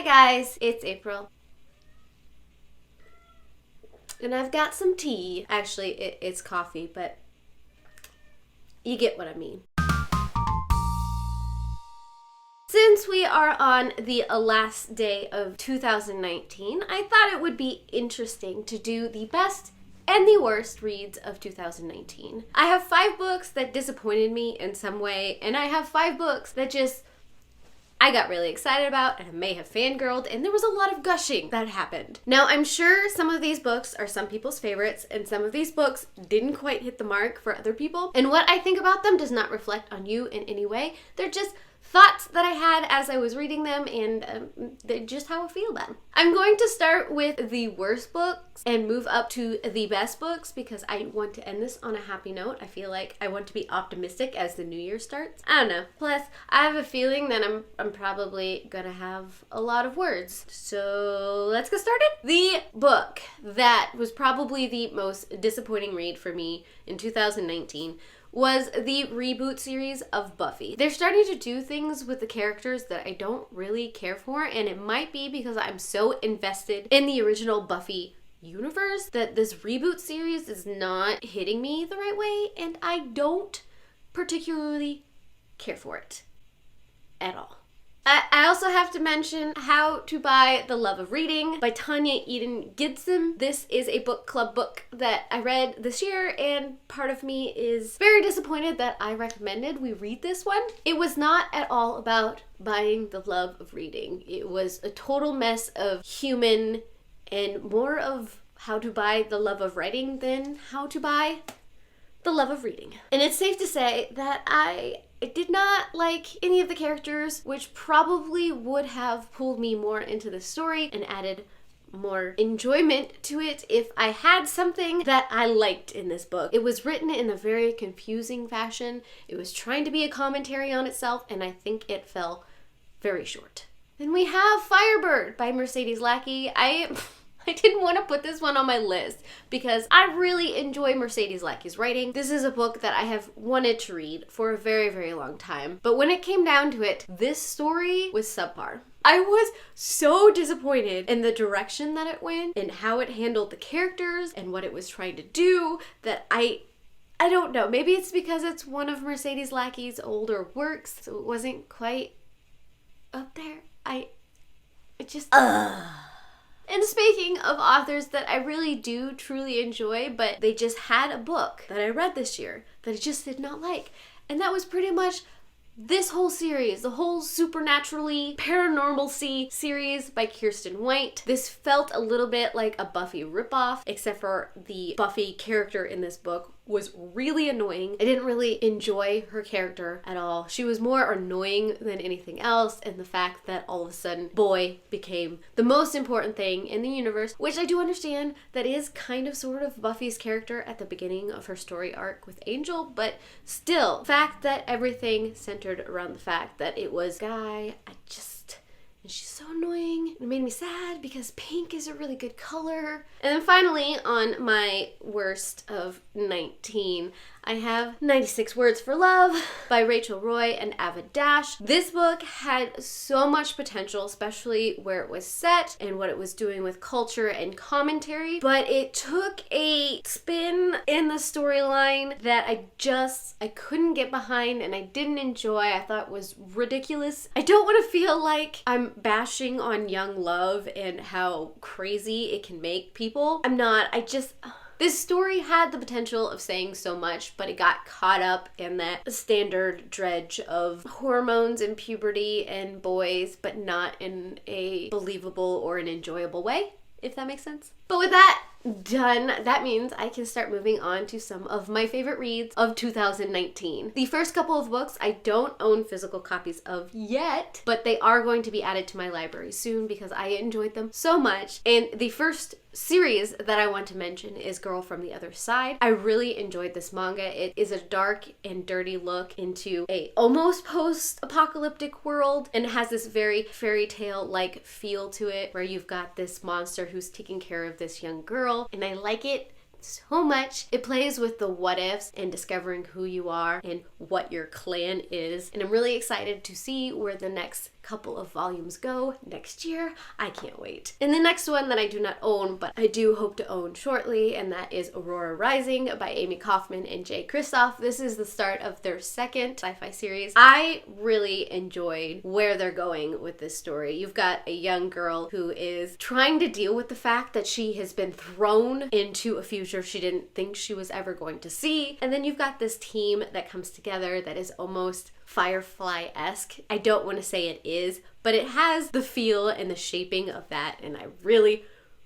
Hi guys, it's April. And I've got some tea. Actually, it's coffee, but you get what I mean. Since we are on the last day of 2019, I thought it would be interesting to do the best and the worst reads of 2019. I have 5 books that disappointed me in some way, and I have 5 books that I got really excited about, and I may have fangirled, and there was a lot of gushing that happened. Now, I'm sure some of these books are some people's favorites, and some of these books didn't quite hit the mark for other people, and what I think about them does not reflect on you in any way. They're just thoughts that I had as I was reading them, and they're just how I feel them. I'm going to start with the worst books and move up to the best books because I want to end this on a happy note. I feel like I want to be optimistic as the new year starts. I don't know. Plus, I have a feeling that I'm probably gonna have a lot of words. So let's get started. The book that was probably the most disappointing read for me in 2019 was the reboot series of Buffy. They're starting to do things with the characters that I don't really care for, and it might be because I'm so invested in the original Buffy universe that this reboot series is not hitting me the right way, and I don't particularly care for it at all. I also have to mention How to Buy the Love of Reading by Tanya Gibson. This is a book club book that I read this year, and part of me is very disappointed that I recommended we read this one. It was not at all about buying the love of reading. It was a total mess of human and more of how to buy the love of writing than how to buy the love of reading. And it's safe to say that I did not like any of the characters, which probably would have pulled me more into the story and added more enjoyment to it if I had something that I liked in this book. It was written in a very confusing fashion. It was trying to be a commentary on itself, and I think it fell very short. Then we have Firebird by Mercedes Lackey. I didn't want to put this one on my list because I really enjoy Mercedes Lackey's writing. This is a book that I have wanted to read for a very, very long time. But when it came down to it, this story was subpar. I was so disappointed in the direction that it went and how it handled the characters and what it was trying to do that I don't know. Maybe it's because it's one of Mercedes Lackey's older works, so it wasn't quite up there. And speaking of authors that I really do truly enjoy, but they just had a book that I read this year that I just did not like. And that was pretty much this whole series, the whole supernaturally Paranormalcy series by Kiersten White. This felt a little bit like a Buffy ripoff, except for the Buffy character in this book was really annoying. I didn't really enjoy her character at all. She was more annoying than anything else, and the fact that all of a sudden Boy became the most important thing in the universe, which I do understand that is kind of sort of Buffy's character at the beginning of her story arc with Angel, but still, the fact that everything centered around the fact that it was Guy, and she's so annoying. It made me sad because pink is a really good color. And then finally, on my worst of 19, I have 96 Words for Love by Rachel Roy and Avid Dash. This book had so much potential, especially where it was set and what it was doing with culture and commentary, but it took a spin in the storyline that I couldn't get behind and I didn't enjoy. I thought was ridiculous. I don't want to feel like I'm bashing on young love and how crazy it can make people. I'm not. This story had the potential of saying so much, but it got caught up in that standard dredge of hormones and puberty and boys, but not in a believable or an enjoyable way, if that makes sense. But with that done, that means I can start moving on to some of my favorite reads of 2019. The first couple of books I don't own physical copies of yet, but they are going to be added to my library soon because I enjoyed them so much. And the first series that I want to mention is Girl from the Other Side. I really enjoyed this manga. It is a dark and dirty look into a almost post-apocalyptic world and has this very fairy tale-like feel to it where you've got this monster who's taking care of this young girl, and I like it so much. It plays with the what ifs and discovering who you are and what your clan is. And I'm really excited to see where the next couple of volumes go next year. I can't wait. And the next one that I do not own, but I do hope to own shortly, and that is Aurora Rising by Amie Kaufman and Kristoff. This is the start of their second sci-fi series. I really enjoyed where they're going with this story. You've got a young girl who is trying to deal with the fact that she has been thrown into a future she didn't think she was ever going to see. And then you've got this team that comes together that is almost Firefly-esque. I don't want to say it is, but it has the feel and the shaping of that, and I really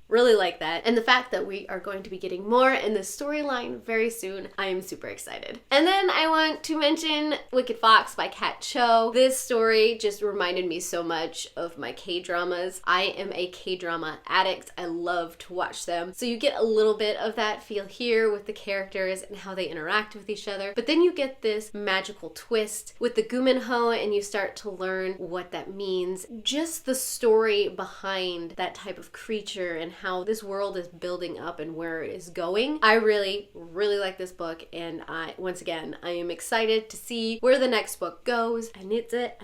like that. And the fact that we are going to be getting more in this storyline very soon, I am super excited. And then I want to mention Wicked Fox by Kat Cho. This story just reminded me so much of my K-dramas. I am a K-drama addict. I love to watch them. So you get a little bit of that feel here with the characters and how they interact with each other. But then you get this magical twist with the Guminho, and you start to learn what that means. Just the story behind that type of creature and how this world is building up and where it is going. I really like this book, and once again, I am excited to see where the next book goes. I need it.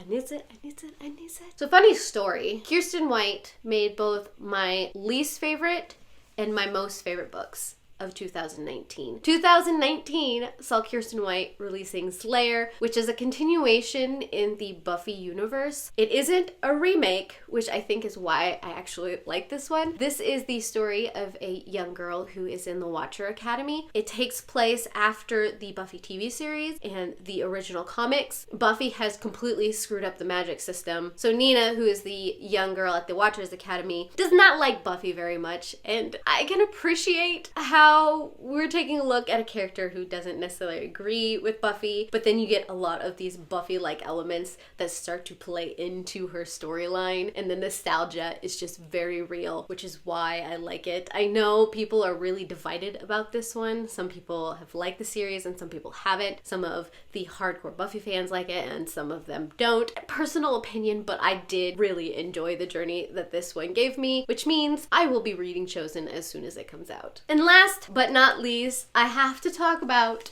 So funny story, Kiersten White made both my least favorite and my most favorite books of 2019. 2019 saw Kiersten White releasing Slayer, which is a continuation in the Buffy universe. It isn't a remake, which I think is why I actually like this one. This is the story of a young girl who is in the Watcher Academy. It takes place after the Buffy TV series and the original comics. Buffy has completely screwed up the magic system. So Nina, who is the young girl at the Watchers Academy, does not like Buffy very much, and I can appreciate how we're taking a look at a character who doesn't necessarily agree with Buffy, but then you get a lot of these Buffy-like elements that start to play into her storyline, and the nostalgia is just very real, which is why I like it. I know people are really divided about this one. Some people have liked the series and some people haven't. Some of the hardcore Buffy fans like it and some of them don't. Personal opinion, but I did really enjoy the journey that this one gave me, which means I will be reading Chosen as soon as it comes out. And last but not least, I have to talk about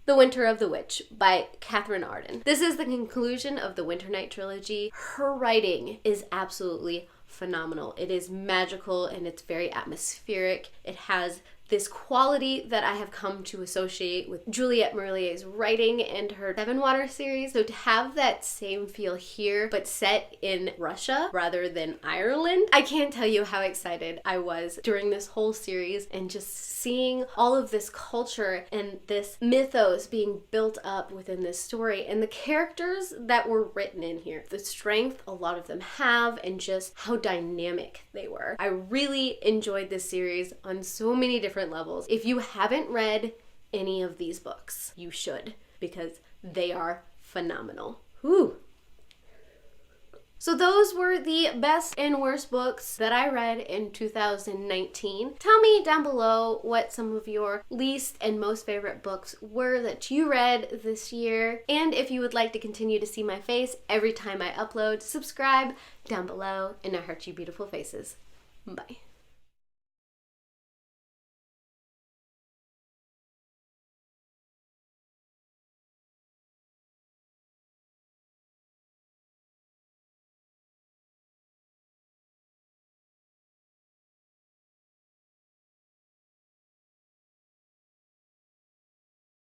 The Winter of the Witch by Katherine Arden. This is the conclusion of the Winternight trilogy. Her writing is absolutely phenomenal. It is magical and it's very atmospheric. It has this quality that I have come to associate with Juliette Marlier's writing and her Seven Water series. So to have that same feel here, but set in Russia rather than Ireland, I can't tell you how excited I was during this whole series and just seeing all of this culture and this mythos being built up within this story and the characters that were written in here, the strength a lot of them have, and just how dynamic they were. I really enjoyed this series on so many different levels. If you haven't read any of these books, you should, because they are phenomenal. Whew. So those were the best and worst books that I read in 2019. Tell me down below what some of your least and most favorite books were that you read this year. And if you would like to continue to see my face every time I upload, subscribe down below, and I heart you beautiful faces. Bye.